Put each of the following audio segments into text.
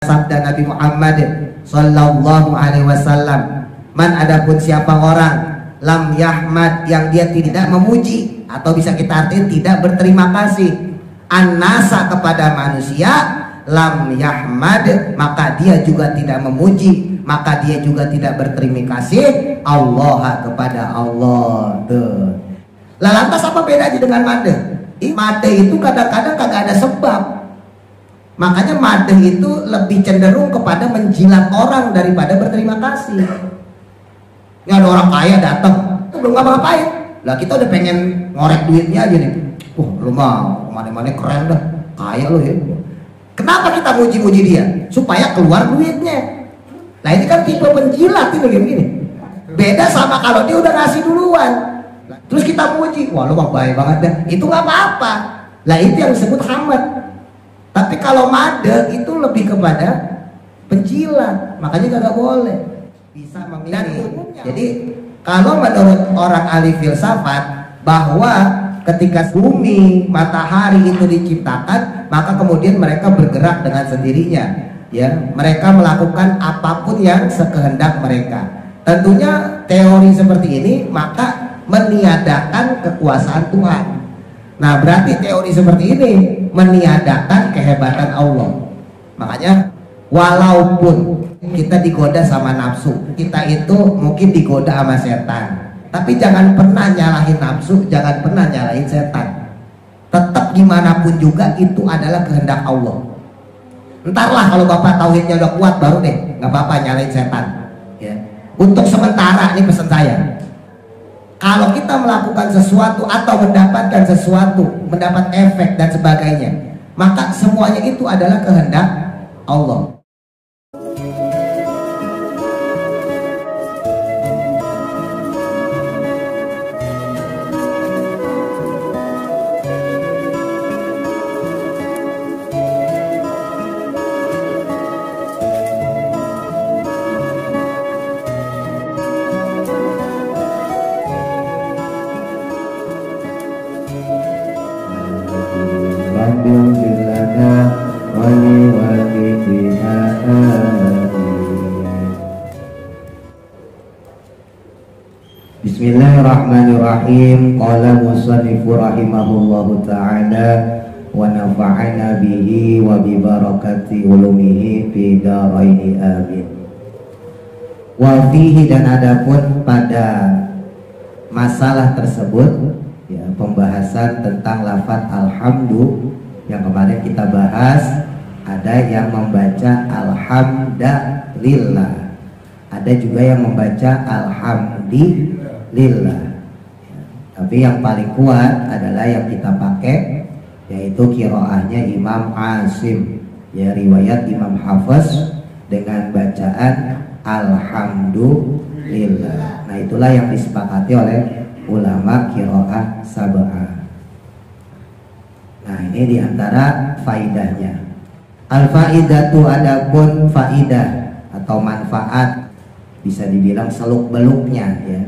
Sabda Nabi Muhammad sallallahu alaihi wasallam, man adapun siapa orang lam yahmad yang dia tidak memuji, atau bisa kita artikan tidak berterima kasih, an-nasa kepada manusia, lam yahmad maka dia juga tidak memuji, maka dia juga tidak berterima kasih Allah kepada Allah. Tuh. Lah lantas apa bedanya dengan made? Made itu kadang-kadang kagak ada sebab. Makanya made itu lebih cenderung kepada menjilat orang daripada berterima kasih. Ini ada orang kaya datang, belum ngapa-ngapain. Lah kita udah pengen ngorek duitnya aja nih. Lu mah mana-mana keren dah, kaya lu ya. Kenapa kita muji-muji dia? Supaya keluar duitnya. Nah ini kan tipe penjilat itu gini-gini. Beda sama kalau dia udah ngasih duluan. Terus kita muji, wah lu mah baik banget dah. Itu nggak apa-apa. Lah itu yang disebut hamad. Tapi kalau made itu lebih kepada penjilat, makanya nggak boleh. Bisa memilih. Jadi kalau menurut orang ahli filsafat bahwa ketika bumi, matahari itu diciptakan, maka kemudian mereka bergerak dengan sendirinya. Ya, mereka melakukan apapun yang sekehendak mereka. Tentunya teori seperti ini maka meniadakan kekuasaan Tuhan. Nah, berarti teori seperti ini meniadakan kehebatan Allah. Makanya walaupun kita digoda sama nafsu, kita itu mungkin digoda sama setan, tapi jangan pernah nyalahin nafsu, jangan pernah nyalahin setan. Tetap gimana pun juga itu adalah kehendak Allah. Entarlah kalau bapak tauhidnya udah kuat baru deh, nggak apa-apa nyalahin setan. Ya. Untuk sementara ini pesan saya, kalau kita melakukan sesuatu atau mendapatkan sesuatu, mendapat efek dan sebagainya, maka semuanya itu adalah kehendak Allah. Bismillahirrahmanirrahim. Qala musannifu rahimahullahu ta'ala wa nafa'ana bihi wa bi barakati ulumihi fi daraini amin. Wa fihi, dan adapun pada masalah tersebut ya, pembahasan tentang lafaz alhamdu yang kemarin kita bahas, ada yang membaca alhamdulillah, ada juga yang membaca alhamdulillah. Tapi yang paling kuat adalah yang kita pakai, yaitu qiraahnya Imam Asim, ya, riwayat Imam Hafiz dengan bacaan alhamdulillah. Nah itulah yang disepakati oleh ulama qiraah sab'ah. Nah ini diantara faidahnya. Al-faidatu, adapun faidah atau manfaat, bisa dibilang seluk beluknya ya.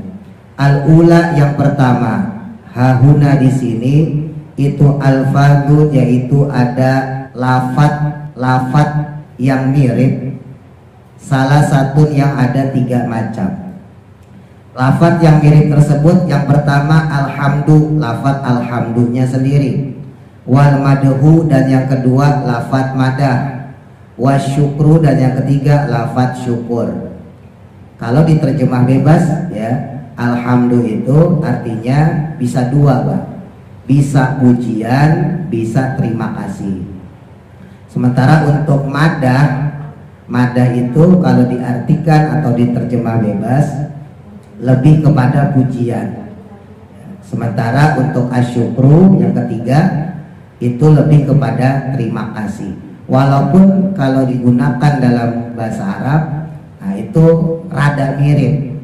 Al-ula, yang pertama, hahuna di sini itu al-fadhu, yaitu ada lafat yang mirip, salah satu yang ada 3 macam. Lafat yang mirip tersebut, yang pertama alhamdu, lafat alhamdunya sendiri, wal madhu, dan yang kedua lafat madah, wasyukru, dan yang ketiga lafat syukur. Kalau diterjemah bebas ya, alhamdu itu artinya bisa 2 Bang. Bisa pujian, bisa terima kasih. Sementara untuk madah itu kalau diartikan atau diterjemah bebas lebih kepada pujian. Sementara untuk asyukru yang ketiga itu lebih kepada terima kasih. Walaupun kalau digunakan dalam bahasa Arab, nah itu rada mirip.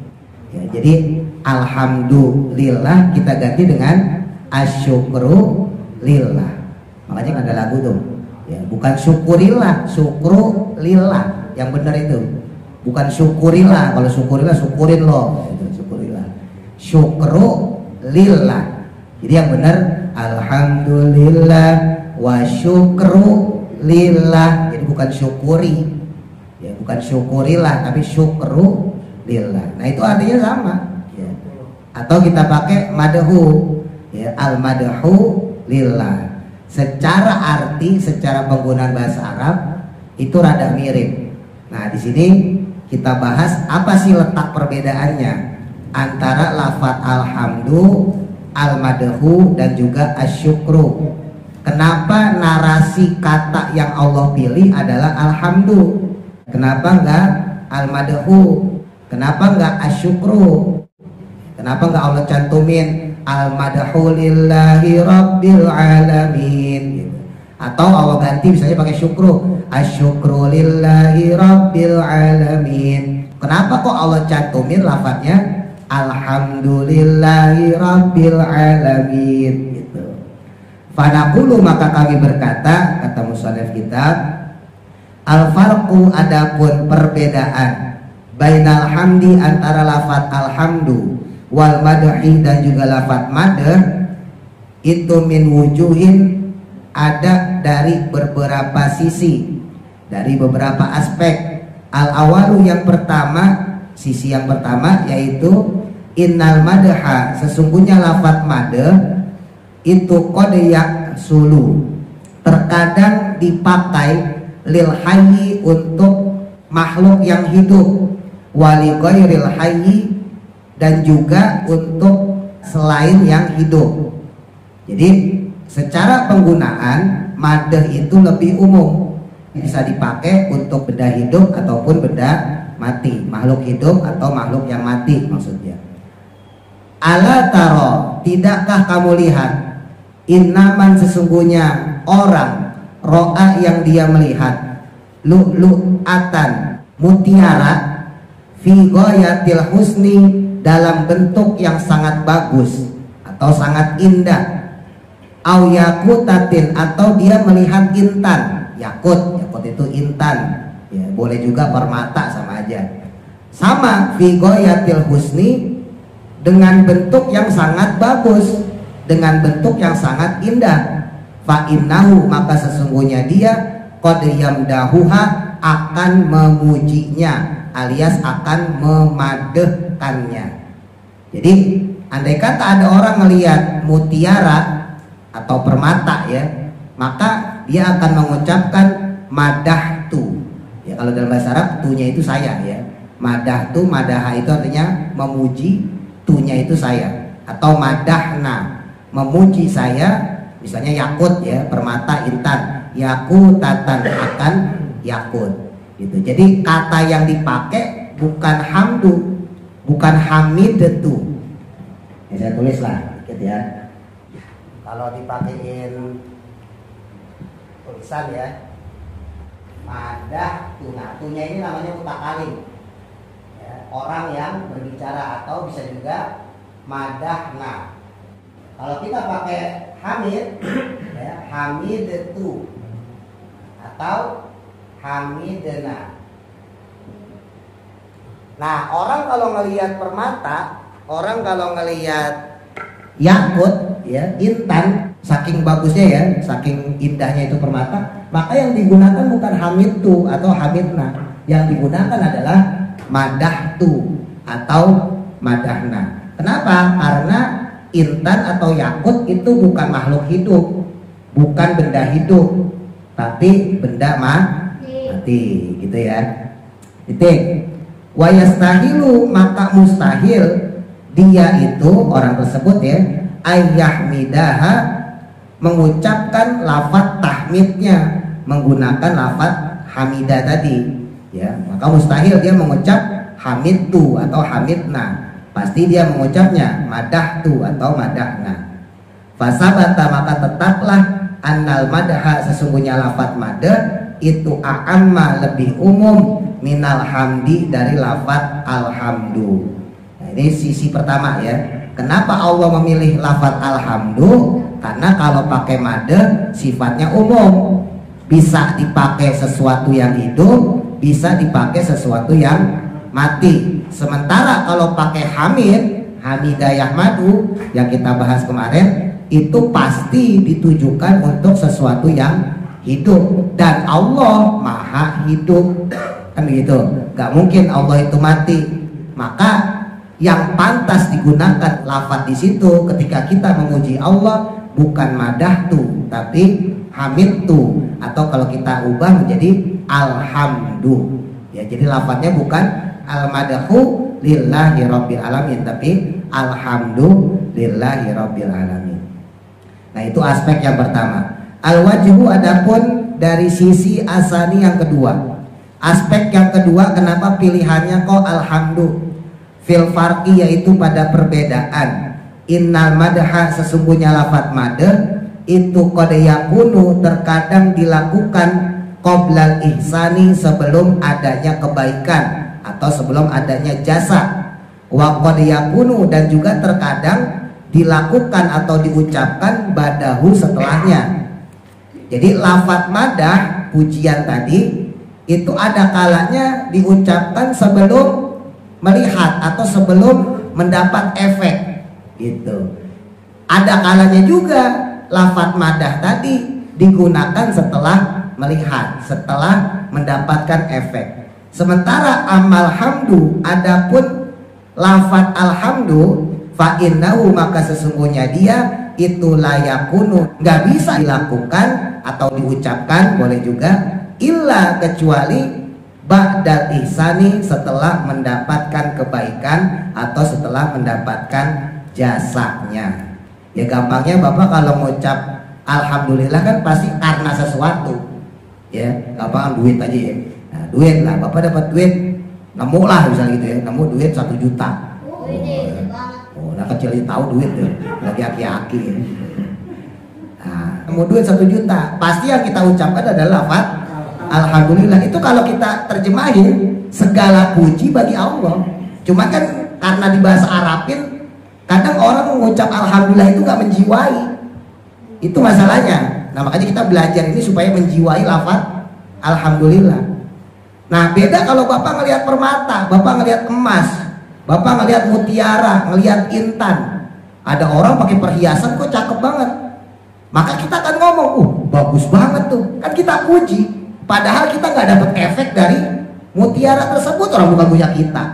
Ya, jadi alhamdulillah kita ganti dengan asyukru lillah. Makanya ada lagu tuh. Ya, bukan syukurillah, syukru lillah. Yang benar itu. Bukan syukurillah. Kalau syukurillah syukurin lo. Itu syukurillah. Syukru lillah. Jadi yang benar alhamdulillah wa syukru lillah. Jadi bukan syukuri, Ya, bukan syukurillah tapi syukru lillah. Nah itu artinya sama. Ya. Atau kita pakai madhu, ya, al madhu lillah. Secara arti, secara penggunaan bahasa Arab itu rada mirip. Nah di sini kita bahas apa sih letak perbedaannya antara lafadz alhamdu, al madhu dan juga asyukru. Kenapa narasi kata yang Allah pilih adalah alhamdu? Kenapa enggak al-madhu? Kenapa enggak asyukru? Kenapa enggak Allah cantumin al-madhu lillahi rabbil alamin gitu. Atau Allah ganti misalnya pakai syukru, asyukru lillahi rabbil alamin. Kenapa kok Allah cantumin lafadznya alhamdulillahi rabbil alamin gitu. Fanaqulu, maka kami berkata, kata musannif kitab, al-farqu, adapun perbedaan, bainal hamdi, antara lafadz alhamdu, wal madhi, dan juga lafadz madh, itu min wujuhin, ada dari beberapa sisi, dari beberapa aspek. Al-awalu, yang pertama, sisi yang pertama yaitu innal madha, sesungguhnya lafadz madh itu qad yaksulu, terkadang dipakai lil hayyi, untuk makhluk yang hidup, wali ghairil hayyi, dan juga untuk selain yang hidup. Jadi secara penggunaan madh itu lebih umum, bisa dipakai untuk benda hidup ataupun benda mati, makhluk hidup atau makhluk yang mati maksudnya. Ala taro, tidakkah kamu lihat, innaman, sesungguhnya orang, ro'a, yang dia melihat, lu'lu'atan, mutiara, fi ghayatil husni, dalam bentuk yang sangat bagus atau sangat indah, au yakutatin, atau dia melihat intan. Yakut itu intan, ya, boleh juga permata, sama aja. Sama, fi ghayatil husni, dengan bentuk yang sangat bagus, dengan bentuk yang sangat indah. Fa innahu, maka sesungguhnya dia qad yamdahuha, akan memujinya, alias akan memadehkannya. Jadi andai kata ada orang melihat mutiara atau permata, ya, maka dia akan mengucapkan madahtu. Ya, kalau dalam bahasa Arab tunya itu saya, ya. Madahtu, madaha itu artinya memuji, tunya itu saya. Atau madahna, memuji saya, misalnya yakut, ya, permata, intan, yakutatan, akan yakut gitu. Jadi kata yang dipakai bukan hamdu, bukan hamidatu. Ya, saya tulis lah gitu ya. Kalau dipakein tulisan, ya, madah tuna, tunya ini namanya mutakalim, ya, orang yang berbicara, atau bisa juga madahna. Kalau kita pakai hamid, ya, hamidatu atau hamidna. Nah, orang kalau ngelihat permata, orang kalau ngelihat yakut, ya, intan, saking bagusnya, ya, saking indahnya itu permata, maka yang digunakan bukan hamidtu atau hamidna, yang digunakan adalah madahtu atau madahna. Kenapa? Karena intan atau yakut itu bukan makhluk hidup, bukan benda hidup, tapi benda mati, gitu ya. Titik. Wa yastahilu, maka mustahil dia itu, orang tersebut, ya, ayyahmidaha, mengucapkan lafadz tahmidnya menggunakan lafadz hamidah tadi, ya. Maka mustahil dia mengucap hamidtu atau hamidna, pasti dia mengucapnya madahtu atau madahna. Fasabata, maka tetaplah annal madha, sesungguhnya lafadz madh itu a'amma, lebih umum, minal hamdi, dari lafadz alhamdu. Nah, ini sisi pertama, ya. Kenapa Allah memilih lafadz alhamdu? Karena kalau pakai madh sifatnya umum, bisa dipakai sesuatu yang hidup, bisa dipakai sesuatu yang mati. Sementara kalau pakai hamid, hamidah yahmadu yang kita bahas kemarin, itu pasti ditujukan untuk sesuatu yang hidup, dan Allah maha hidup. kan begitu. Gak mungkin Allah itu mati. Maka yang pantas digunakan lafaz di situ ketika kita memuji Allah bukan madahtu tapi hamidtu, atau kalau kita ubah menjadi alhamdu. Ya, jadi lafaznya bukan al-madahu lillahi rabbil alamin tapi alhamdulillahi rabbil alamin. Nah, itu aspek yang pertama. Al-wajhu adapun dari sisi asani yang kedua. Aspek yang kedua, kenapa pilihannya kok alhamdu? Fil farqi, yaitu pada perbedaan. Innal madha, sesungguhnya lafaz madh itu qad yakunu terkadang dilakukan qoblal ihsani, sebelum adanya kebaikan atau sebelum adanya jasa. Wa qad yakunu, dan juga terkadang dilakukan atau diucapkan badahu, setelahnya. Jadi lafaz madah, pujian tadi itu ada kalanya diucapkan sebelum melihat atau sebelum mendapat efek gitu. Ada kalanya juga lafaz madah tadi digunakan setelah melihat, setelah mendapatkan efek. Sementara amal hamdu, adapun lafaz alhamdu, fa innahu, maka sesungguhnya dia itu layakunu, nggak bisa dilakukan atau diucapkan, boleh juga, illa kecuali ba'dal ihsani, setelah mendapatkan kebaikan atau setelah mendapatkan jasanya. Ya gampangnya Bapak kalau ngucap alhamdulillah kan pasti karena sesuatu. Ya, gampang duit aja ya. Nah, duit lah, Bapak dapat duit, nemu lah misalnya gitu ya, nemu duit 1 juta. Oh, nah kecil tahu duit tuh, lagi aki-aki. Ya. Nah, nemu duit 1 juta, pasti yang kita ucapkan adalah lafaz alhamdulillah. Itu kalau kita terjemahin, segala puji bagi Allah. Cuma kan karena di bahasa Arabin, kadang orang mengucap alhamdulillah itu gak menjiwai. Itu masalahnya. Nah, makanya kita belajar ini supaya menjiwai lafaz alhamdulillah. Nah, beda kalau Bapak ngelihat permata, Bapak ngelihat emas, Bapak ngelihat mutiara, ngelihat intan. Ada orang pakai perhiasan kok cakep banget. Maka kita akan ngomong, bagus banget tuh. Kan kita puji. Padahal kita nggak dapat efek dari mutiara tersebut, orang bukan punya kita.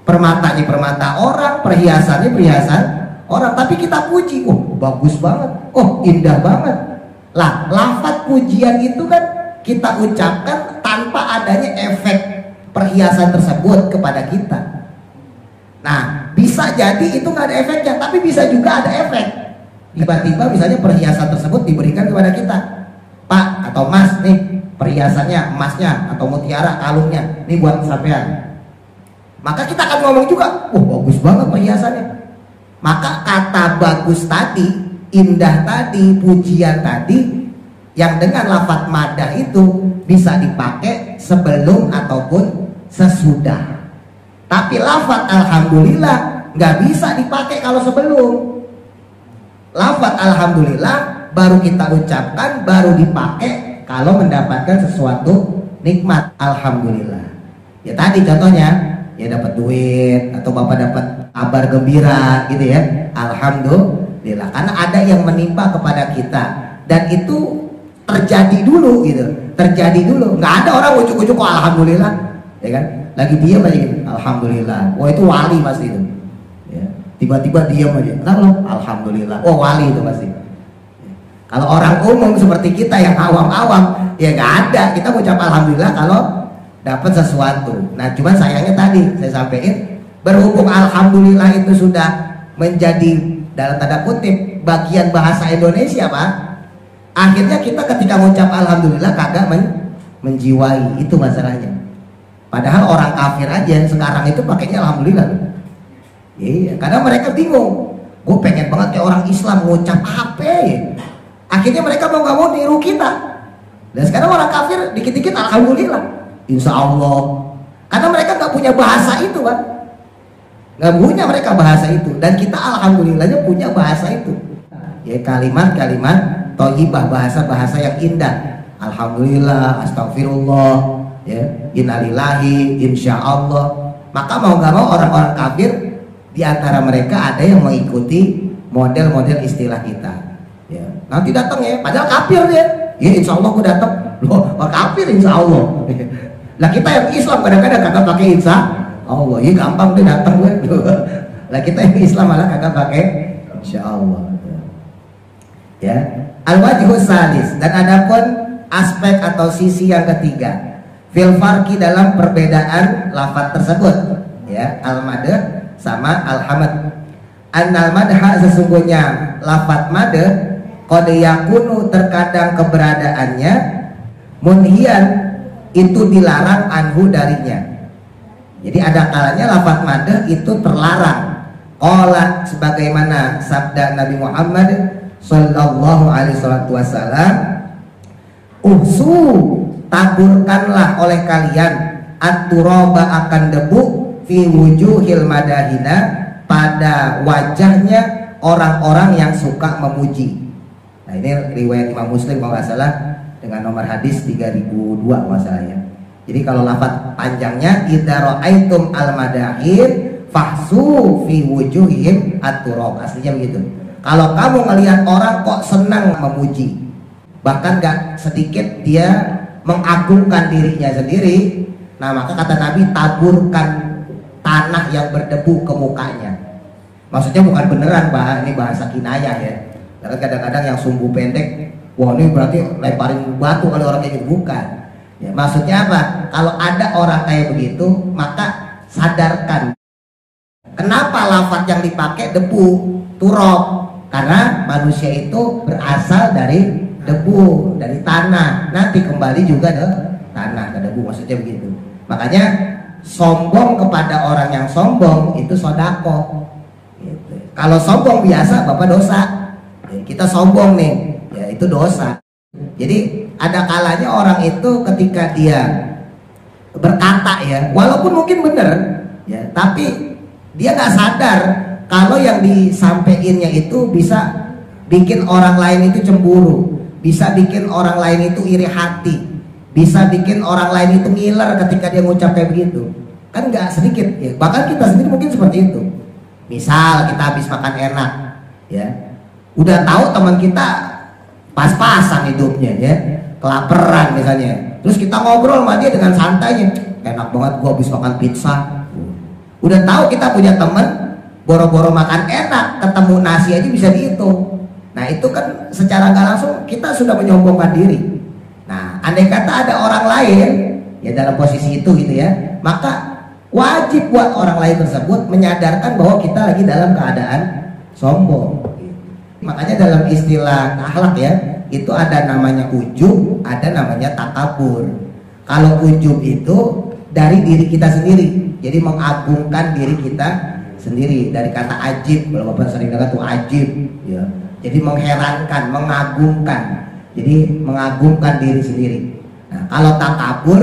Permatanya permata orang, perhiasannya perhiasan orang, tapi kita puji, bagus banget, indah banget. Lah, lafaz pujian itu kan kita ucapkan tanpa adanya efek perhiasan tersebut kepada kita. Nah, bisa jadi itu nggak ada efeknya, tapi bisa juga ada efek. Tiba-tiba misalnya perhiasan tersebut diberikan kepada kita, Pak atau Mas, nih perhiasannya, emasnya atau mutiara kalungnya, ini buat sampean. Maka kita akan ngomong juga, bagus banget perhiasannya. Maka kata bagus tadi, indah tadi, pujian tadi, yang dengan lafaz madah itu bisa dipakai sebelum ataupun sesudah. Tapi lafaz alhamdulillah nggak bisa dipakai kalau sebelum. Lafaz alhamdulillah baru kita ucapkan, baru dipakai kalau mendapatkan sesuatu nikmat. Alhamdulillah. Ya tadi contohnya, ya dapat duit atau Bapak dapat kabar gembira gitu ya. Alhamdulillah, karena ada yang menimpa kepada kita dan itu terjadi dulu gitu. Terjadi dulu. Nggak ada orang ujuk-ujuk kok alhamdulillah, ya kan? Lagi diam aja gitu. Alhamdulillah. Wah, itu wali pasti itu. Ya. Tiba-tiba diam aja. Kenapa lo? Alhamdulillah. Oh, wali itu pasti. Kalau orang umum seperti kita yang awam-awam, ya nggak ada. Kita ucap alhamdulillah kalau dapat sesuatu. Nah, cuman sayangnya tadi saya sampaikan, berhubung alhamdulillah itu sudah menjadi dalam tanda kutip bagian bahasa Indonesia, Pak. Akhirnya kita ketika mengucap alhamdulillah kagak menjiwai, itu masalahnya. Padahal orang kafir aja sekarang itu pakainya alhamdulillah. Iya, karena mereka bingung. Gue pengen banget kayak orang Islam ngucap apa ya. Akhirnya mereka mau gak mau niru kita. Dan sekarang orang kafir dikit-dikit alhamdulillah, insya Allah. Karena mereka gak punya bahasa itu, kan. Gak punya mereka bahasa itu. Dan kita alhamdulillahnya punya bahasa itu. Ya, kalimat-kalimat thayyibah, bahasa-bahasa yang indah. Alhamdulillah, astagfirullah, ya, innalillahi, insyaallah. Maka mau gak mau orang-orang kafir di antara mereka ada yang mengikuti model-model istilah kita. Ya, nanti datang ya, padahal kafir dia. Ya, insya Allah aku datang. Loh, kafir insya Allah. Lah kita yang Islam kadang-kadang kagak pakai insya Allah, ya gampang tuh datang gue. Lah kita yang Islam malah kagak pakai insya Allah. Ya, al-wajhu salis, dan adapun aspek atau sisi yang ketiga, fil farqi dalam perbedaan lafaz tersebut, ya, al-madh sama al-hamd. Annal madha, sesungguhnya lafaz madh qad yakunu, terkadang keberadaannya munhian, itu dilarang anhu darinya. Jadi ada kalanya lafaz madh itu terlarang. Qala, sebagaimana sabda Nabi Muhammad sallallahu alaihi wasallam, uhsu, taburkanlah oleh kalian at-turaba, akan debu, fi wujuhil madahina, pada wajahnya orang-orang yang suka memuji. Nah ini riwayat Imam Muslim kalau nggak salah, dengan nomor hadis 3002 masalahnya. Jadi kalau lafaz panjangnya idza ra'aitum al-madahin fahsu fi wujuhihim at-turab, aslinya begitu. Kalau kamu melihat orang kok senang memuji, bahkan gak sedikit dia mengagungkan dirinya sendiri, nah maka kata Nabi, taburkan tanah yang berdebu ke mukanya. Maksudnya bukan beneran, ini bahasa kinayah ya. Karena kadang-kadang yang sumbu pendek, wah ini berarti lemparin batu kalau orang kayak gitu, bukan. Ya, maksudnya apa? Kalau ada orang kayak begitu, maka sadarkan. Kenapa lafaz yang dipakai debu, turab? Karena manusia itu berasal dari debu, dari tanah, nanti kembali juga ke tanah, ke debu, maksudnya begitu. Makanya sombong kepada orang yang sombong itu sodako gitu. Kalau sombong biasa bapak dosa, ya, kita sombong nih, ya itu dosa. Jadi ada kalanya orang itu ketika dia berkata, ya walaupun mungkin benar, ya tapi dia nggak sadar kalau yang disampaikannya itu bisa bikin orang lain itu cemburu, bisa bikin orang lain itu iri hati, bisa bikin orang lain itu ngiler ketika dia ngucap kayak begitu. Kan nggak sedikit ya, bahkan kita sendiri mungkin seperti itu. Misal kita habis makan enak, ya udah tahu teman kita pas-pasan hidupnya, ya kelaparan misalnya, terus kita ngobrol sama dia dengan santainya, enak banget gua habis makan pizza. Udah tahu kita punya teman boro-boro makan enak, ketemu nasi aja bisa dihitung. Nah itu kan secara nggak langsung kita sudah menyombongkan diri. Nah andai kata ada orang lain ya dalam posisi itu gitu ya, maka wajib buat orang lain tersebut menyadarkan bahwa kita lagi dalam keadaan sombong. Makanya dalam istilah akhlak ya, itu ada namanya ujub, ada namanya takabur. Kalau ujub itu dari diri kita sendiri, jadi mengagungkan diri kita sendiri, dari kata ajib, kalau bapak sering dengar tuh ajib ya. Jadi mengherankan, mengagumkan, jadi mengagumkan diri sendiri. Nah kalau takabur,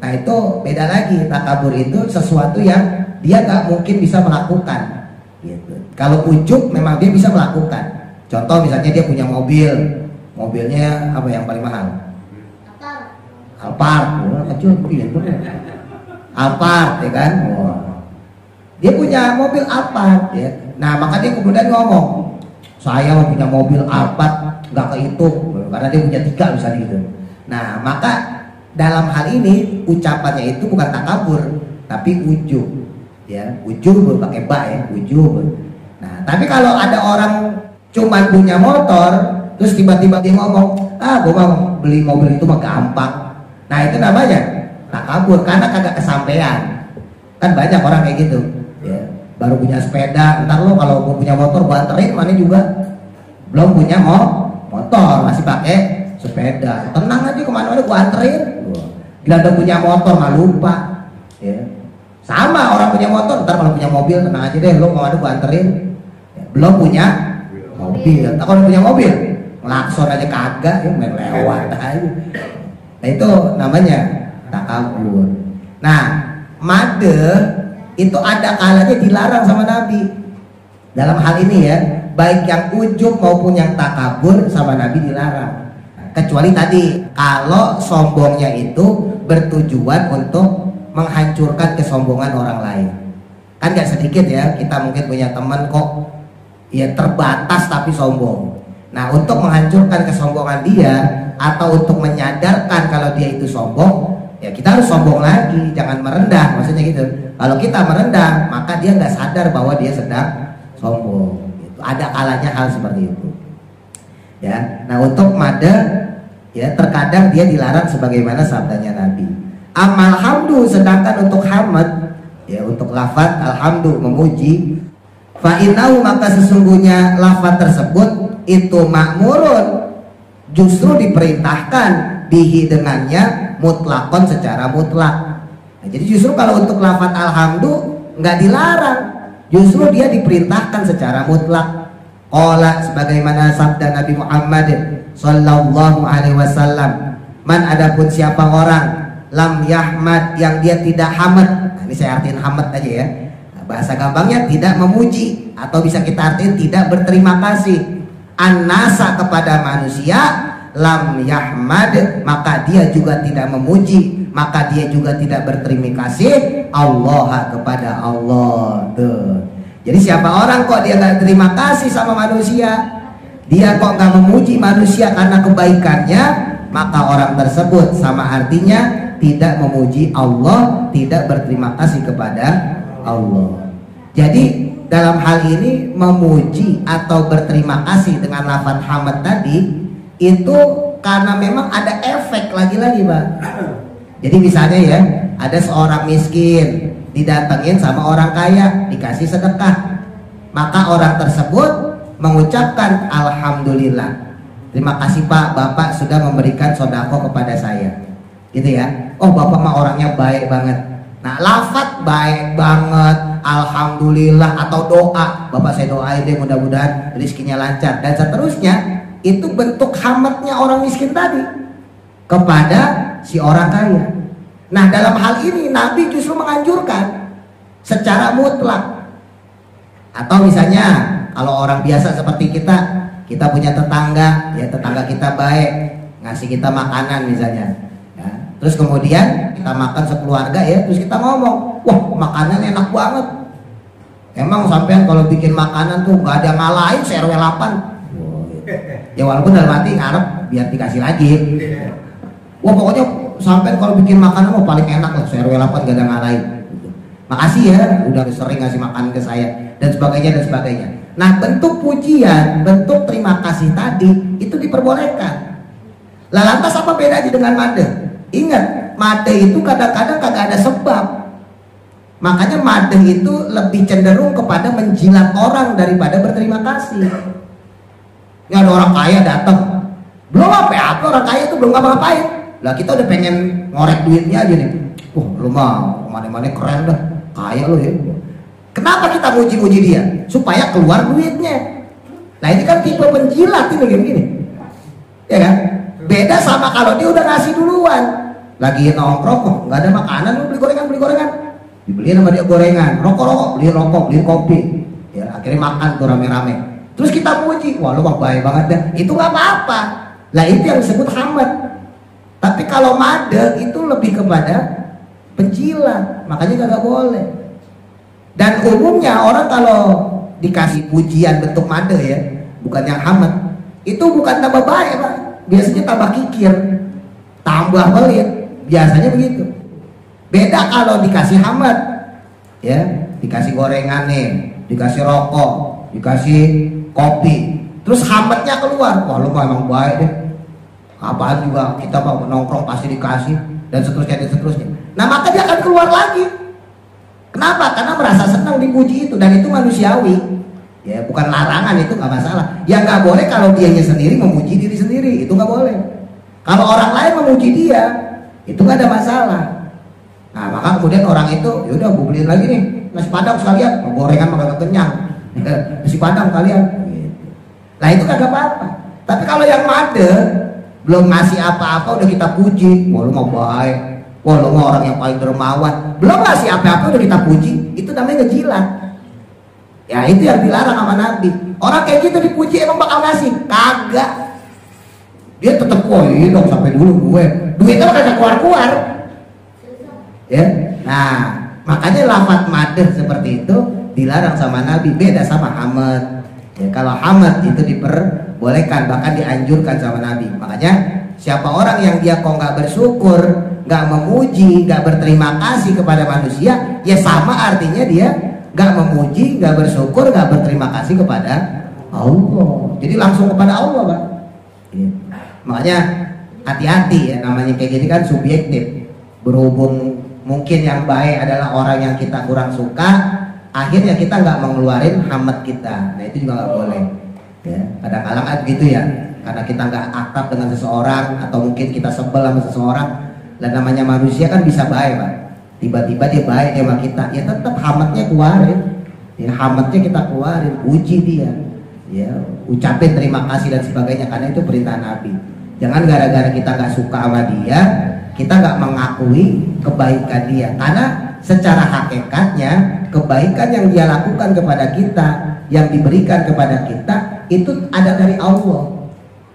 nah itu beda lagi. Takabur itu sesuatu yang dia nggak mungkin bisa melakukan gitu. Kalau ujub memang dia bisa melakukan. Contoh misalnya dia punya mobil, mobilnya apa yang paling mahal? Alphard, kecil Alphard ya kan. Wow. Dia punya mobil Alphard ya. Nah maka dia kemudian ngomong, saya mau punya mobil Alphard nggak kehitung, karena dia punya 3 misalnya gitu. Nah maka dalam hal ini ucapannya itu bukan takabur, tapi ujub ya. Ujub pakai ba ya, ujub. Nah tapi kalau ada orang cuman punya motor, terus tiba-tiba dia ngomong, gue mau beli mobil itu mah gampang. Nah itu namanya takabur, karena kagak kesampaian. Kan banyak orang kayak gitu ya, baru punya sepeda, ntar lo kalau mau punya motor gue anterin, mana juga belum punya motor, masih pakai sepeda. Tenang aja kemana-mana gue anterin. Gila udah punya motor nggak lupa ya. Sama orang punya motor, ntar kalau punya mobil tenang aja deh, lo kemana gue anterin ya. Belum punya mobil, tak kalau punya mobil ngelakson aja kagak ya, main lewat aja. Nah itu namanya takabur. Nah made itu ada kalanya dilarang sama Nabi dalam hal ini ya, baik yang ujub maupun yang takabur sama Nabi dilarang. Kecuali tadi kalau sombongnya itu bertujuan untuk menghancurkan kesombongan orang lain. Kan gak sedikit ya, kita mungkin punya teman kok ya terbatas tapi sombong. Nah untuk menghancurkan kesombongan dia atau untuk menyadarkan kalau dia itu sombong, ya kita harus sombong lagi, jangan merendah, maksudnya gitu. Kalau kita merendah, maka dia nggak sadar bahwa dia sedang sombong. Gitu. Ada kalanya hal seperti itu. Ya, nah untuk made, ya terkadang dia dilarang sebagaimana sabdanya Nabi. Amal hamdu, sedangkan untuk hamad, ya untuk lafaz alhamdu memuji, fa'inau maka sesungguhnya lafaz tersebut itu makmurun, justru diperintahkan bihi dengannya mutlakon secara mutlak. Nah, jadi justru kalau untuk lafaz alhamdu nggak dilarang, justru dia diperintahkan secara mutlak. Qala sebagaimana sabda Nabi Muhammad sallallahu alaihi wasallam, man adapun siapa orang lam yahmad yang dia tidak hamad. Nah, ini saya artiin hamad aja ya. Nah, bahasa gampangnya tidak memuji, atau bisa kita artiin tidak berterima kasih. An-nasa kepada manusia, lam yahmad maka dia juga tidak memuji, maka dia juga tidak berterima kasih Allah kepada Allah. Tuh. Jadi siapa orang kok dia nggak terima kasih sama manusia, dia kok nggak memuji manusia karena kebaikannya, maka orang tersebut sama artinya tidak memuji Allah, tidak berterima kasih kepada Allah. Jadi dalam hal ini memuji atau berterima kasih dengan lafaz hamad tadi itu karena memang ada efek lagi-lagi, Pak. Jadi misalnya ya, ada seorang miskin didatengin sama orang kaya, dikasih sedekah, maka orang tersebut mengucapkan alhamdulillah, terima kasih Pak, Bapak sudah memberikan sodako kepada saya, gitu ya. Oh Bapak mah orangnya baik banget. Nah lafaz baik banget, alhamdulillah, atau doa, Bapak saya doain deh mudah-mudahan rezekinya lancar dan seterusnya, itu bentuk hamadnya orang miskin tadi kepada si orang kaya. Nah dalam hal ini Nabi justru menganjurkan secara mutlak. Atau misalnya kalau orang biasa seperti kita punya tetangga, ya tetangga kita baik, ngasih kita makanan misalnya, ya. Terus kemudian kita makan sekeluarga ya, terus kita ngomong, wah makanan enak banget. Emang sampean kalau bikin makanan tuh nggak ada ngalahin RW 8. Ya walaupun dalam hati ngarep biar dikasih lagi. Wah pokoknya sampai kalau bikin makanan mau paling enak lah, RW 8 gak ada ngalahin. Makasih ya udah sering ngasih makan ke saya dan sebagainya dan sebagainya. Nah bentuk pujian, bentuk terima kasih tadi itu diperbolehkan. Lah lantas apa bedanya dengan made? Ingat, made itu kadang-kadang kagak ada sebab. Makanya made itu lebih cenderung kepada menjilat orang daripada berterima kasih. Ya ada orang kaya datang, belum apa-apa, orang kaya itu belum ngapa-ngapain. Lah kita udah pengen ngorek duitnya aja nih. Lu mah mana-mana keren dah, kaya lu ya. Kenapa kita muji-muji dia? Supaya keluar duitnya. Nah ini kan tipe penjilat ini gini-gini. Ya kan? Beda sama kalau dia udah ngasih duluan. Lagi nongkrong kok, nggak ada makanan, lu beli gorengan. Dibeliin sama dia gorengan, rokok, beli kopi. Ya akhirnya makan tuh rame-rame. Terus kita puji, wah lu mah baik banget dah. Itu nggak apa-apa. Lah itu yang disebut hamad. Tapi kalau made itu lebih kepada penjilat, makanya kagak boleh. Dan umumnya orang kalau dikasih pujian bentuk made ya, bukan yang hamad, itu bukan tambah baik Pak, biasanya tambah kikir, tambah pelit, biasanya begitu. Beda kalau dikasih hamad, ya dikasih gorengan nih, dikasih rokok, dikasih kopi, terus hamadnya keluar, wah lu emang baik deh. Apaan juga kita mau nongkrong pasti dikasih dan seterusnya. Nah maka dia akan keluar lagi. Kenapa? Karena merasa senang dipuji itu dan itu manusiawi. Ya bukan larangan, itu nggak masalah. Yang nggak boleh kalau dianya sendiri memuji diri sendiri, itu nggak boleh. Kalau orang lain memuji dia, itu nggak ada masalah. Nah maka kemudian orang itu, yaudah gue beliin lagi nih nasi padang sekalian, gorengan makan kenyang, nasi padang kalian. Nah itu kagak apa-apa. Tapi kalau yang made belum ngasih apa-apa udah kita puji, wah lu mau baik, wah lu mau orang yang paling dermawan, belum ngasih apa-apa udah kita puji, itu namanya ngejilat. Ya itu yang dilarang sama Nabi. Orang kayak gitu dipuji emang bakal ngasih? Kagak. Dia tetap iya dong sampai dulu duitnya kagak keluar-keluar. Ya, nah makanya lafaz made seperti itu dilarang sama Nabi, beda sama hamad. Ya, kalau hamad itu diperbolehkan, bahkan dianjurkan sama Nabi. Makanya Siapa orang yang dia kok nggak bersyukur, nggak memuji, nggak berterima kasih kepada manusia, ya sama artinya dia nggak memuji, nggak bersyukur, nggak berterima kasih kepada Allah. Jadi langsung kepada Allah, Pak. Ya. Makanya hati-hati ya, namanya kayak gini kan subjektif. Berhubung mungkin yang baik adalah orang yang kita kurang suka, akhirnya kita nggak mengeluarin hamd kita. Nah itu juga nggak boleh. Ya, kadang-kadang kan gitu ya, karena kita nggak akrab dengan seseorang atau mungkin kita sebel sama seseorang. Dan namanya manusia kan bisa baik, Pak. Tiba-tiba dia baik sama kita, ya tetap hamdnya keluarin. Ya hamdnya kita keluarin, puji dia. Ya, ucapin terima kasih dan sebagainya, karena itu perintah Nabi. Jangan gara-gara kita nggak suka sama dia, kita nggak mengakui kebaikan dia, karena secara hakikatnya kebaikan yang dia lakukan kepada kita, yang diberikan kepada kita itu ada dari Allah.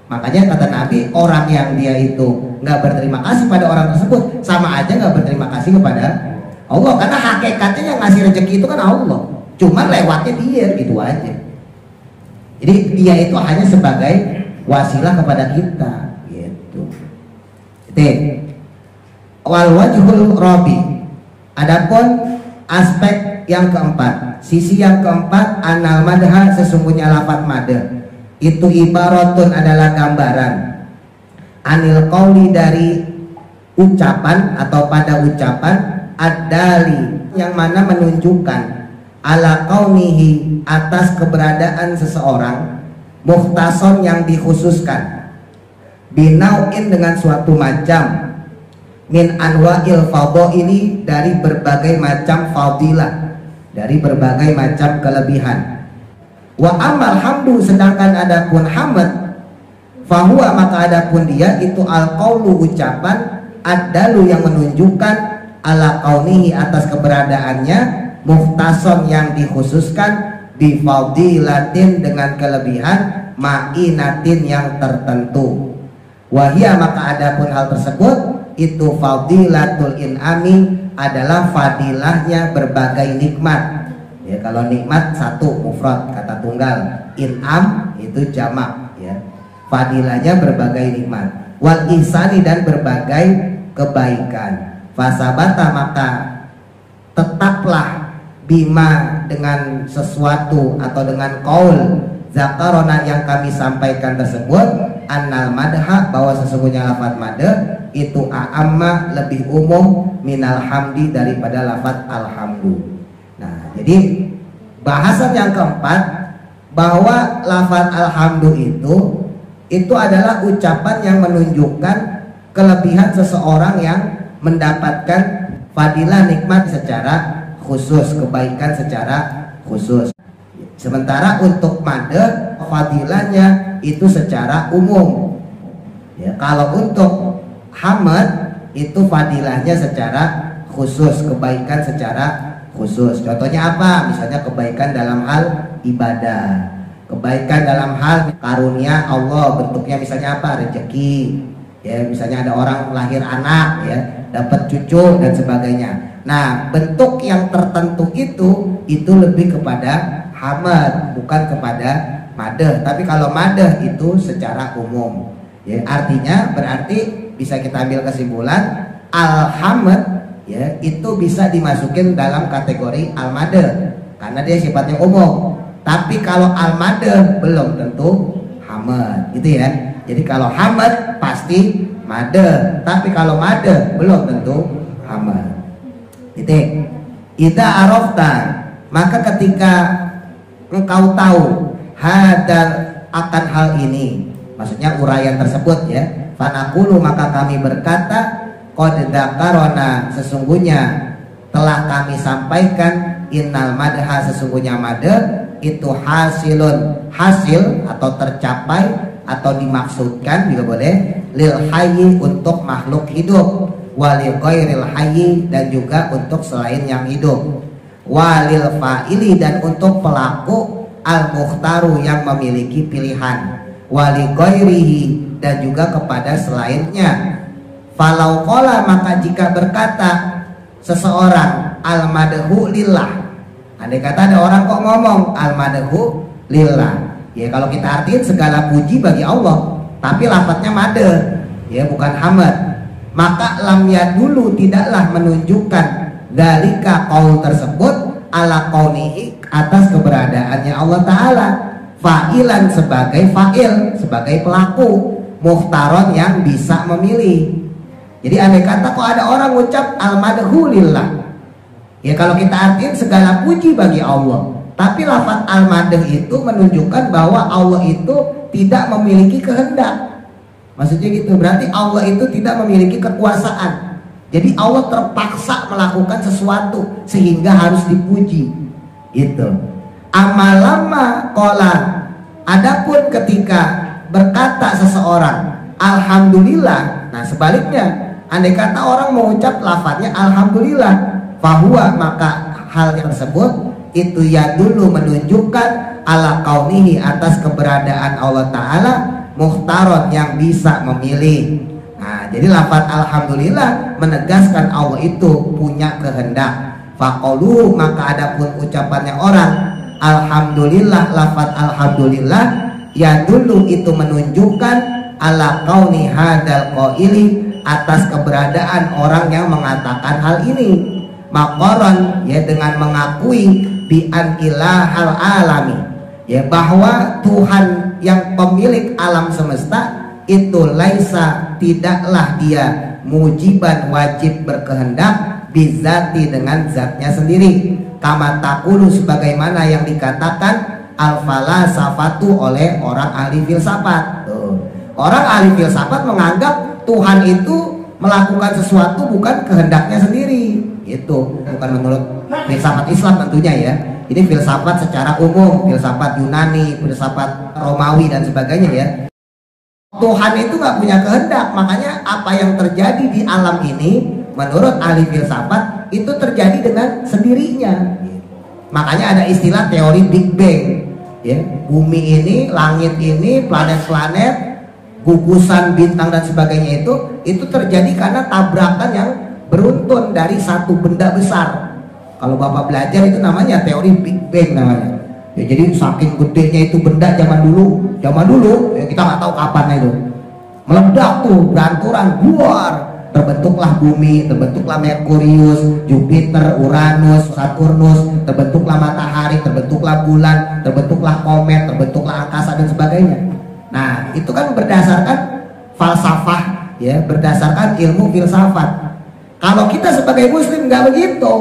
Makanya kata Nabi, orang yang dia itu nggak berterima kasih pada orang tersebut sama aja nggak berterima kasih kepada Allah, karena hakikatnya yang ngasih rezeki itu kan Allah, cuma lewatnya dia gitu aja. Jadi dia itu hanya sebagai wasilah kepada kita gitu. Wal wajhul rabi. Adapun aspek yang keempat, sisi yang keempat, anal madha, sesungguhnya lafaz madha itu ibaratun adalah gambaran anil qauli, dari ucapan atau pada ucapan, ad-dali yang mana menunjukkan ala kaunihi atas keberadaan seseorang, mukhtason yang dikhususkan, binauin dengan suatu macam, min anwa'il fadhaili dari berbagai macam fadilah, dari berbagai macam kelebihan. Wa amal hamdu, sedangkan adapun hamd, fahuwa maka adapun dia itu al-qaulu ucapan, ad-dalu yang menunjukkan ala kaunihi atas keberadaannya, mukhtason yang dikhususkan, bifadilatin dengan kelebihan, ma'inatin yang tertentu. Wahia maka adapun hal tersebut itu fadilatul in'ami adalah fadilahnya berbagai nikmat. Ya, kalau nikmat satu mufrad kata tunggal, in'am itu jamak ya. Fadilahnya berbagai nikmat, wal ihsani dan berbagai kebaikan. Fasabata maka tetaplah bima dengan sesuatu atau dengan qaul zakarona yang kami sampaikan tersebut, annal madha bahwa sesungguhnya lafaz madha itu a'amma lebih umum minal hamdi daripada lafaz alhamdu. Nah, jadi bahasan yang keempat bahwa lafaz alhamdu itu adalah ucapan yang menunjukkan kelebihan seseorang yang mendapatkan fadilah nikmat secara khusus, kebaikan secara khusus. Sementara untuk madha fadilahnya itu secara umum. Ya, kalau untuk hamd itu fadilahnya secara khusus, kebaikan secara khusus. Contohnya apa? Misalnya kebaikan dalam hal ibadah, kebaikan dalam hal karunia Allah, bentuknya misalnya apa? Rezeki. Ya, misalnya ada orang lahir anak, ya, dapat cucu dan sebagainya. Nah, bentuk yang tertentu itu lebih kepada hamd, bukan kepada madh. Tapi kalau madh itu secara umum. Ya, artinya berarti bisa kita ambil kesimpulan alhamd ya itu bisa dimasukin dalam kategori al-madh karena dia sifatnya umum. Tapi kalau al-madh belum tentu hamd, gitu ya. Jadi kalau hamd pasti madh, tapi kalau madh belum tentu hamd. Titik. Idza arafta, maka ketika engkau tahu hadal akan hal ini, maksudnya uraian tersebut ya, fanaqulu maka kami berkata qad dzakarona sesungguhnya telah kami sampaikan innal madha sesungguhnya madha itu hasilun, hasil atau tercapai atau dimaksudkan juga boleh, lil hayyi untuk makhluk hidup, walil ghairil hayyi dan juga untuk selain yang hidup, walil fa'ili dan untuk pelaku al mukhtaru yang memiliki pilihan, wali ghairihi dan juga kepada selainnya. Falau qala maka jika berkata seseorang al madhu lillah, andai kata ada orang kok ngomong al madhu lillah, ya kalau kita artiin segala puji bagi Allah, tapi lafadznya madh, ya bukan hamad. Maka lam yadulu tidaklah menunjukkan dalika qaul tersebut ala qaunihi atas keberadaannya Allah Ta'ala, fa'ilan sebagai fa'il, sebagai pelaku, muhtaron yang bisa memilih. Jadi andai kata kok ada orang ucap al-madhu lillah, ya kalau kita artiin segala puji bagi Allah, tapi lafaz al-madh itu menunjukkan bahwa Allah itu tidak memiliki kehendak. Maksudnya gitu, berarti Allah itu tidak memiliki kekuasaan. Jadi Allah terpaksa melakukan sesuatu sehingga harus dipuji. Itu. Amalama qala. Adapun ketika berkata seseorang alhamdulillah, nah sebaliknya, andai kata orang mengucap lafadznya alhamdulillah, fahuwa, maka hal tersebut itu ya dulu menunjukkan ala kaunihi atas keberadaan Allah Ta'ala, muhtaron yang bisa memilih. Nah, jadi lafaz alhamdulillah menegaskan Allah itu punya kehendak. Faqalu, maka adapun ucapannya orang alhamdulillah, lafaz alhamdulillah ya dulu itu menunjukkan ala kauni hadal qaili, atas keberadaan orang yang mengatakan hal ini, maqaran, ya dengan mengakui bi an ilahal alami, ya bahwa Tuhan yang pemilik alam semesta itu laisa, tidaklah dia mujiban, wajib berkehendak, bizati, dengan zatnya sendiri, kama taqulu, sebagaimana yang dikatakan al-falasafatu oleh orang ahli filsafat. Tuh. Orang ahli filsafat menganggap Tuhan itu melakukan sesuatu bukan kehendaknya sendiri. Itu bukan menurut filsafat Islam tentunya ya. Ini filsafat secara umum, filsafat Yunani, filsafat Romawi dan sebagainya ya. Tuhan itu nggak punya kehendak, makanya apa yang terjadi di alam ini menurut ahli filsafat itu terjadi dengan sendirinya. Makanya ada istilah teori Big Bang, ya. Bumi ini, langit ini, planet-planet, gugusan bintang dan sebagainya itu terjadi karena tabrakan yang beruntun dari satu benda besar. Kalau Bapak belajar itu namanya teori Big Bang namanya. Ya, jadi saking gedenya itu benda zaman dulu ya kita nggak tahu kapan itu meledak tuh, beranturan, buar, terbentuklah bumi, terbentuklah Merkurius, Jupiter, Uranus, Saturnus, terbentuklah matahari, terbentuklah bulan, terbentuklah komet, terbentuklah angkasa dan sebagainya. Nah, itu kan berdasarkan falsafah, ya, berdasarkan ilmu filsafat. Kalau kita sebagai muslim nggak begitu.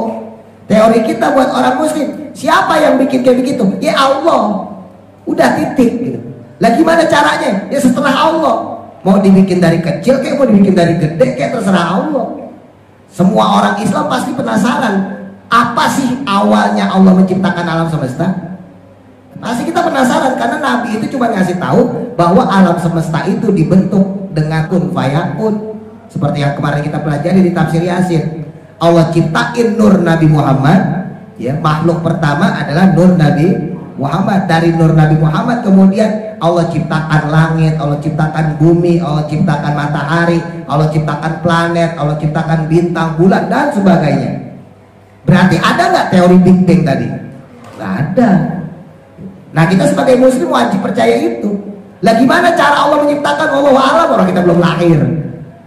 Teori kita buat orang muslim, siapa yang bikin kayak begitu? Ya Allah. Udah titik gitu. Lah gimana caranya? Ya setelah Allah. Mau dibikin dari kecil kayak mau dibikin dari gede kayak terserah Allah. Semua orang Islam pasti penasaran, apa sih awalnya Allah menciptakan alam semesta? Pasti kita penasaran karena Nabi itu cuma ngasih tahu bahwa alam semesta itu dibentuk dengan kun fayakun, seperti yang kemarin kita pelajari di tafsir Yasin. Allah ciptain nur Nabi Muhammad, ya, makhluk pertama adalah nur Nabi Muhammad. Dari nur Nabi Muhammad kemudian Allah ciptakan langit, Allah ciptakan bumi, Allah ciptakan matahari, Allah ciptakan planet, Allah ciptakan bintang, bulan dan sebagainya. Berarti ada nggak teori Big Bang tadi? Nggak ada. Nah, kita sebagai muslim wajib percaya itu. Lah gimana cara Allah menciptakan? Wallahu a'lam, orang kita belum lahir.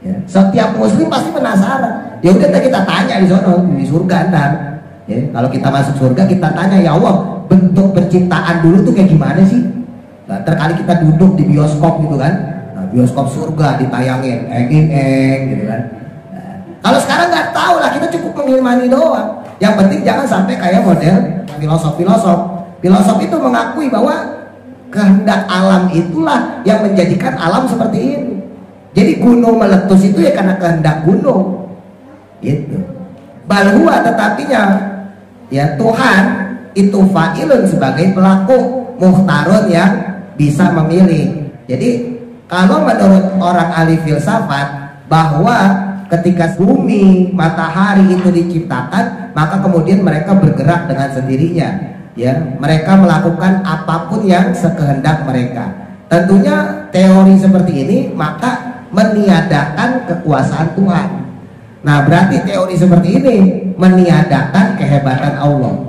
Ya. Setiap muslim pasti penasaran. Ya udah kita tanya di sana, di surga ntar. Ya, kalau kita masuk surga kita tanya, ya Allah, bentuk penciptaan dulu tuh kayak gimana sih? Nah, terkali kita duduk di bioskop gitu kan. Nah, bioskop surga ditayangin, gitu kan. Nah, kalau sekarang nggak tahu lah, kita cukup mengimani doang. Yang penting jangan sampai kayak model filosof. Filosof itu mengakui bahwa kehendak alam itulah yang menjadikan alam seperti ini. Jadi gunung meletus itu ya karena kehendak gunung. Gitu. Balhua, tetapinya ya Tuhan itu fa'ilun, sebagai pelaku, muhtarun yang bisa memilih. Jadi kalau menurut orang ahli filsafat bahwa ketika bumi, matahari itu diciptakan, maka kemudian mereka bergerak dengan sendirinya, ya, mereka melakukan apapun yang sekehendak mereka. Tentunya teori seperti ini maka meniadakan kekuasaan Tuhan. Nah, berarti teori seperti ini meniadakan kehebatan Allah.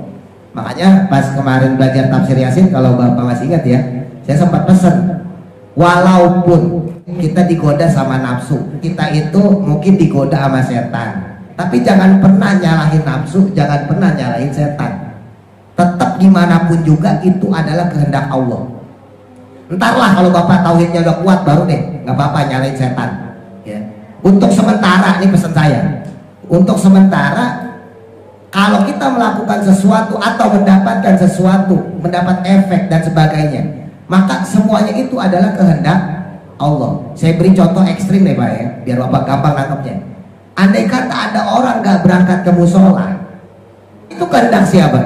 Makanya pas kemarin belajar tafsir Yasin, kalau Bapak masih ingat ya, saya sempat pesan Walaupun kita digoda sama nafsu, kita itu mungkin digoda sama setan, tapi jangan pernah nyalahin nafsu, jangan pernah nyalahin setan. Tetap gimana pun juga itu adalah kehendak Allah. Entarlah kalau bapak tauhidnya udah kuat baru deh, nggak apa-apa nyalahin setan. Ya. Untuk sementara, ini pesan saya. Untuk sementara, kalau kita melakukan sesuatu atau mendapatkan sesuatu, mendapat efek dan sebagainya, maka semuanya itu adalah kehendak Allah. Saya beri contoh ekstrim deh Pak ya, biar Bapak gampang nangkepnya. Andai kata ada orang gak berangkat ke musola, itu kehendak siapa?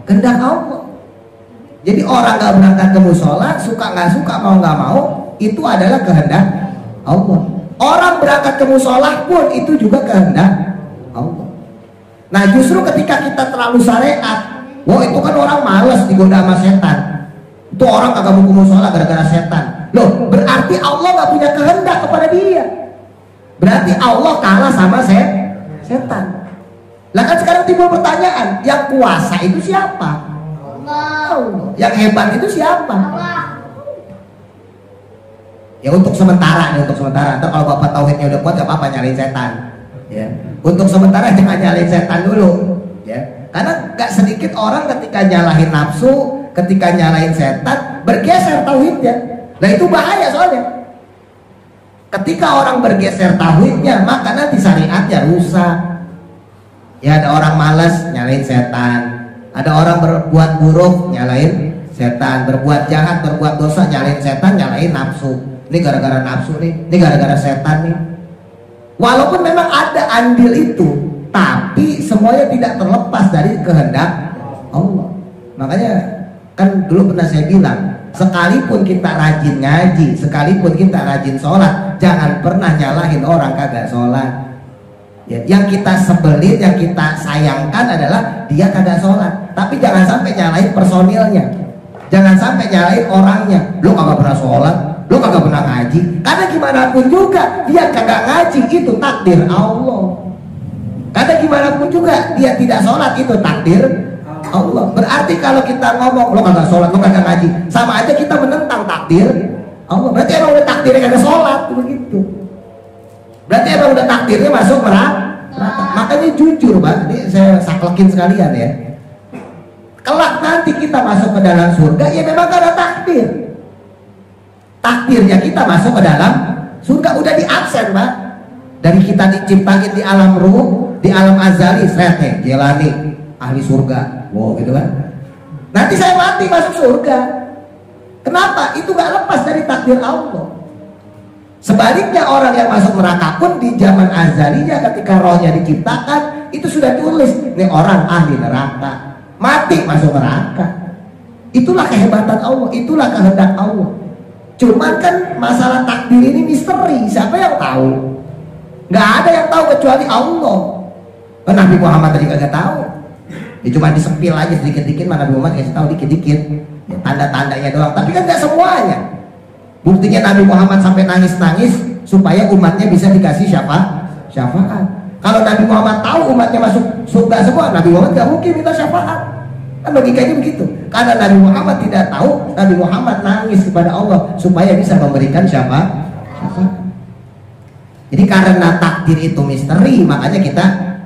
Kehendak Allah. Jadi orang gak berangkat ke musola, suka gak suka, mau gak mau, itu adalah kehendak Allah. Orang berangkat ke musola pun itu juga kehendak Allah. Nah justru ketika kita terlalu syariat, wah itu kan orang males digoda sama setan, itu orang kagak mau ke musola gara-gara setan. Loh, berarti Allah gak punya kehendak kepada dia. Berarti Allah kalah sama setan. Lah kan sekarang timbul pertanyaan, yang kuasa itu siapa? Allah. Yang hebat itu siapa? Allah. Ya untuk sementara nih, untuk sementara. Ntar kalau bapak tauhidnya udah kuat gak apa-apa nyalain setan. Ya. Untuk sementara jangan nyalain setan dulu. Ya. Karena gak sedikit orang ketika nyalahin nafsu, ketika nyalain setan, bergeser tauhidnya. Nah itu bahaya soalnya. Ketika orang bergeser tauhidnya, maka nanti syariatnya rusak. Ya ada orang malas nyalain setan, ada orang berbuat buruk nyalain setan, berbuat jahat, berbuat dosa nyalain setan, nyalain nafsu. Ini gara-gara nafsu nih, ini gara-gara setan nih. Walaupun memang ada andil itu, tapi semuanya tidak terlepas dari kehendak Allah. Makanya kan dulu pernah saya bilang, sekalipun kita rajin ngaji, sekalipun kita rajin sholat, jangan pernah nyalahin orang kagak sholat. Ya, yang kita sebelin, yang kita sayangkan adalah dia kagak sholat. Tapi jangan sampai nyalahin personilnya, jangan sampai nyalahin orangnya. Lu kagak pernah sholat, lu kagak pernah ngaji. Karena gimana pun juga dia kagak ngaji, itu takdir Allah. Karena gimana pun juga dia tidak sholat, itu takdir Allah. Berarti kalau kita ngomong lo kagak sholat, lo kagak ngaji, sama aja kita menentang takdir Allah. Berarti emang udah takdirnya kagak sholat, begitu. Berarti emang udah takdirnya masuk neraka. Makanya jujur Pak, ini saya saklekin sekalian ya. Kelak nanti kita masuk ke dalam surga, ya memang karena takdir. Takdirnya kita masuk ke dalam surga udah diabsen Pak. Dari kita diciptain di alam ruh, di alam azali, sret jalani ahli surga. Wow gitu kan. Nanti saya mati masuk surga. Kenapa? Itu gak lepas dari takdir Allah. Sebaliknya orang yang masuk neraka pun di zaman azalinya ketika rohnya diciptakan itu sudah tulis, ini orang ahli neraka, mati masuk neraka. Itulah kehebatan Allah, itulah kehendak Allah. Cuman kan masalah takdir ini misteri, siapa yang tahu? Gak ada yang tahu kecuali Allah. Nabi Muhammad tadi kagak tahu. Ya cuma disempil aja sedikit-dikit, mana Nabi Muhammad kasih tahu dikit-dikit, ya, tanda-tandanya doang. Tapi kan nggak semuanya. Buktinya Nabi Muhammad sampai nangis-nangis supaya umatnya bisa dikasih syafaat. Kalau Nabi Muhammad tahu umatnya masuk surga semua, Nabi Muhammad nggak mungkin minta syafaat. Kan logikanya begitu. Karena Nabi Muhammad tidak tahu, Nabi Muhammad nangis kepada Allah supaya bisa memberikan syafaat. Jadi karena takdir itu misteri, makanya kita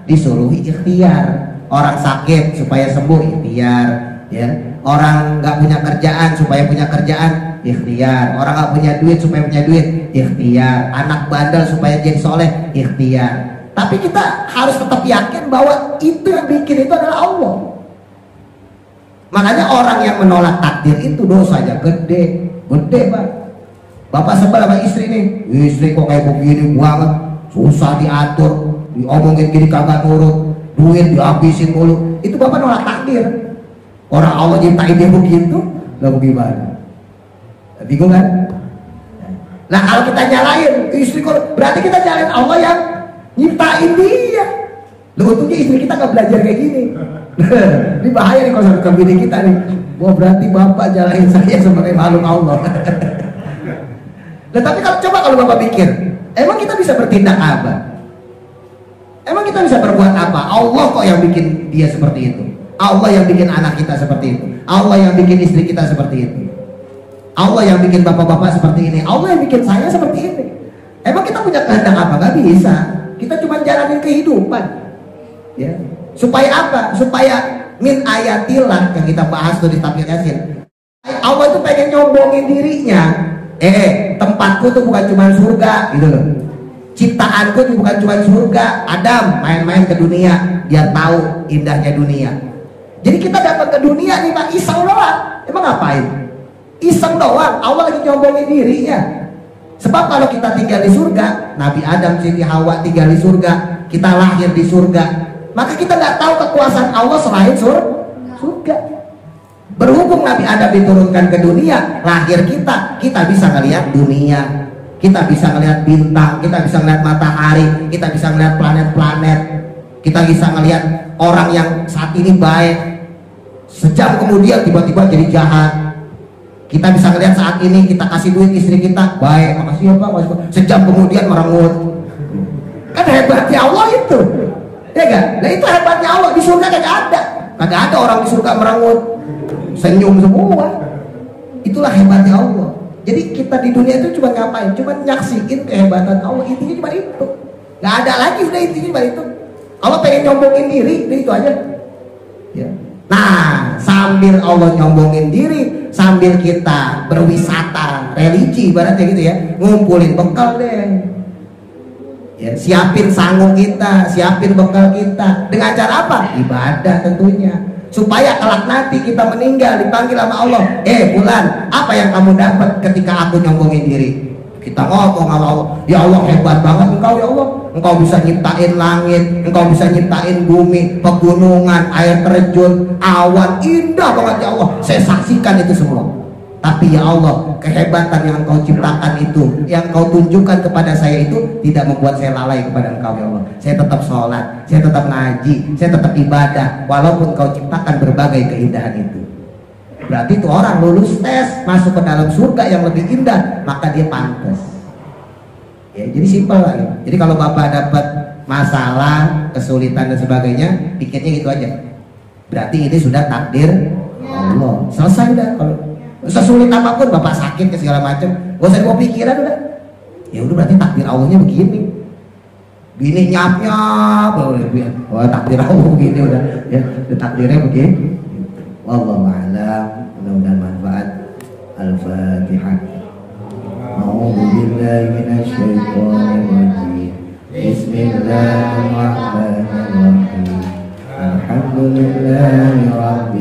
disuruh ikhtiar. Orang sakit supaya sembuh ikhtiar, ya. Orang nggak punya kerjaan supaya punya kerjaan ikhtiar. Orang nggak punya duit supaya punya duit ikhtiar. Anak bandel supaya jadi soleh ikhtiar. Tapi kita harus tetap yakin bahwa itu yang bikin itu adalah Allah. Makanya orang yang menolak takdir itu dosanya gede Pak. Bapak sebel sama istri nih, istri kok kayak begini banget, susah diatur, diomongin gini kagak nurut, duit dihabisin mulu. Itu bapak nolak takdir. Orang Allah nyiptain dia begitu, lah gimana? Bingung kan? Nah kalau kita nyalain istri, berarti kita nyalain Allah yang nyiptain dia. Loh untungnya istri kita gak belajar kayak gini. Ini bahaya nih kalau sampai bini kita nih. Wah berarti bapak nyalain saya sebagai makhluk Allah. Nah tapi kalau bapak pikir, emang kita bisa bertindak apa? Emang kita bisa berbuat apa? Allah kok yang bikin dia seperti itu. Allah yang bikin anak kita seperti itu. Allah yang bikin istri kita seperti itu. Allah yang bikin bapak-bapak seperti ini, Allah yang bikin saya seperti ini. Emang kita punya kehendak apa? Gak bisa. Kita cuma jalanin kehidupan. Ya. Supaya apa? Supaya min ayatillah yang kita bahas tuh di tafsir Yasin. Allah itu pengen nyombongin dirinya. Tempatku tuh bukan cuma surga, gitu loh. Ciptaanku tuh bukan cuma surga. Adam main-main ke dunia, biar tahu indahnya dunia. Jadi kita datang ke dunia nih Pak, iseng doang. Emang ngapain? Iseng doang. Allah lagi nyombongin dirinya. Sebab kalau kita tinggal di surga, Nabi Adam, Siti Hawa tinggal di surga, kita lahir di surga, maka kita nggak tahu kekuasaan Allah selain surga. Berhubung Nabi Adam diturunkan ke dunia, lahir kita bisa ngelihat dunia, kita bisa ngelihat bintang, kita bisa ngelihat matahari, kita bisa ngelihat planet-planet, kita bisa ngelihat orang yang saat ini baik, sejam kemudian tiba-tiba jadi jahat. Kita bisa ngelihat saat ini kita kasih duit istri kita, baik, makasih ya Pak, makasih Pak. Sejam kemudian merengut. Kan hebatnya Allah itu. Ya kan? Nah itu hebatnya Allah. Di surga kagak ada orang di surga merengut, senyum semua. Itulah hebatnya Allah. Jadi kita di dunia itu cuma ngapain? Cuma nyaksiin kehebatan Allah. Intinya cuma itu. Gak ada lagi, udah intinya cuma itu. Allah pengen nyombongin diri, itu aja. Ya. Nah, sambil Allah nyombongin diri, sambil kita berwisata religi, ibaratnya gitu ya, ngumpulin bekal deh. Ya, siapin sanggung kita, siapin bekal kita. Dengan cara apa? Ibadah tentunya. Supaya kelak nanti kita meninggal dipanggil sama Allah. Fulan, apa yang kamu dapat ketika aku nyombongin diri? Kita ngomong sama Allah, ya Allah hebat banget engkau ya Allah. Engkau bisa nyiptain langit, engkau bisa nyiptain bumi, pegunungan, air terjun, awan, indah banget ya Allah. Saya saksikan itu semua. Tapi ya Allah, kehebatan yang engkau ciptakan itu, yang engkau tunjukkan kepada saya itu tidak membuat saya lalai kepada engkau ya Allah. Saya tetap sholat, saya tetap ngaji, saya tetap ibadah, walaupun engkau ciptakan berbagai keindahan itu. Berarti itu orang lulus tes, masuk ke dalam surga yang lebih indah, maka dia pantas. Ya, jadi simpel lah ya. Jadi kalau Bapak dapat masalah, kesulitan dan sebagainya, pikirnya gitu aja. Berarti ini sudah takdir Allah. Selesai dah. Kalau sesulit apapun, Bapak sakit ke segala macam, gak usah dibawa pikiran udah. Ya udah berarti takdir Allahnya begini. Bini nyap-nyap, wah takdir Allah begini udah. Ya, takdirnya begini. Wallahu a'lam. Mudah-mudahan manfaat. Al-Fatihah. A'udzu billahi minasy syaithanir rajim. Bismillahirrahmanirrahim. Alhamdulillahirabbil